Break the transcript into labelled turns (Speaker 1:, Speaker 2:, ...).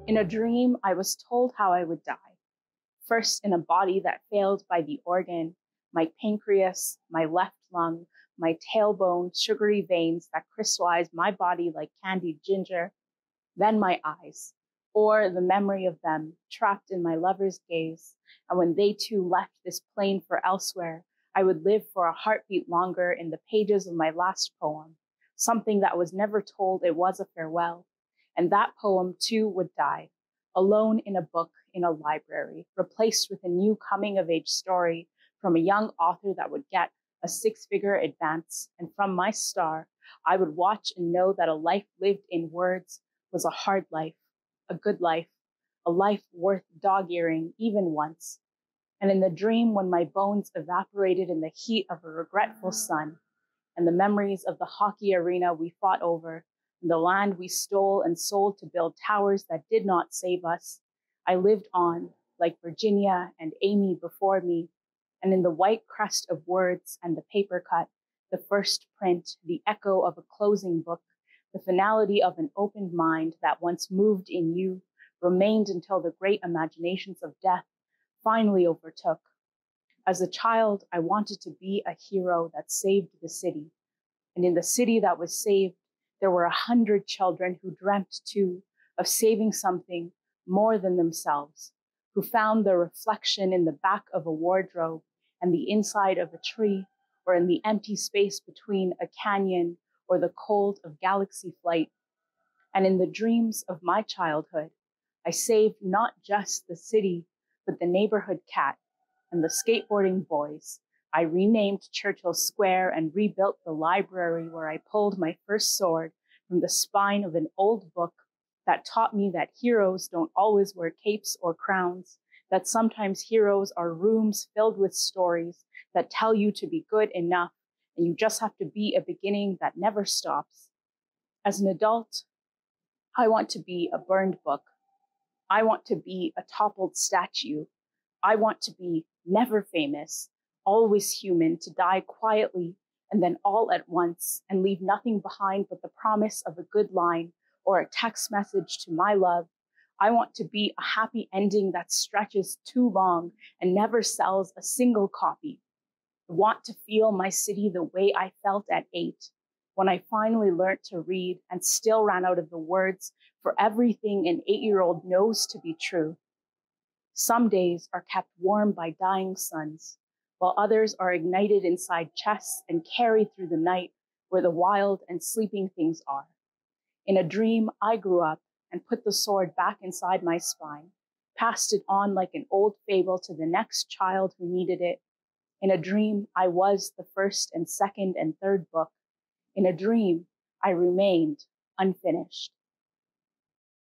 Speaker 1: In a dream, I was told how I would die. First in a body that failed by the organ, my pancreas, my left lung, my tailbone, sugary veins that crystallized my body like candied ginger, then my eyes, or the memory of them trapped in my lover's gaze. And when they too left this plane for elsewhere, I would live for a heartbeat longer in the pages of my last poem, something that was never told it was a farewell. And that poem too would die, alone in a book in a library, replaced with a new coming-of-age story from a young author that would get a six-figure advance. And from my star, I would watch and know that a life lived in words was a hard life, a good life, a life worth dog-earing even once. And in the dream, when my bones evaporated in the heat of a regretful sun, and the memories of the hockey arena we fought over, and the land we stole and sold to build towers that did not save us, I lived on, like Virginia and Amy before me, and in the white crust of words and the paper cut, the first print, the echo of a closing book, the finality of an opened mind that once moved in you, remained until the great imaginations of death finally overtook. As a child, I wanted to be a hero that saved the city. And in the city that was saved, there were 100 children who dreamt too of saving something more than themselves, who found their reflection in the back of a wardrobe and the inside of a tree, or in the empty space between a canyon or the cold of galaxy flight. And in the dreams of my childhood, I saved not just the city, but the neighborhood cat and the skateboarding boys. I renamed Churchill Square and rebuilt the library where I pulled my first sword from the spine of an old book that taught me that heroes don't always wear capes or crowns, that sometimes heroes are rooms filled with stories that tell you to be good enough, and you just have to be a beginning that never stops. As an adult, I want to be a burned book. I want to be a toppled statue. I want to be never famous, always human, to die quietly and then all at once and leave nothing behind but the promise of a good line or a text message to my love. I want to be a happy ending that stretches too long and never sells a single copy. I want to feel my city the way I felt at 8, when I finally learned to read and still ran out of the words for everything an 8-year-old knows to be true. Some days are kept warm by dying suns, while others are ignited inside chests and carried through the night where the wild and sleeping things are. In a dream, I grew up and put the sword back inside my spine, passed it on like an old fable to the next child who needed it. In a dream, I was the first and second and third book. In a dream, I remained unfinished.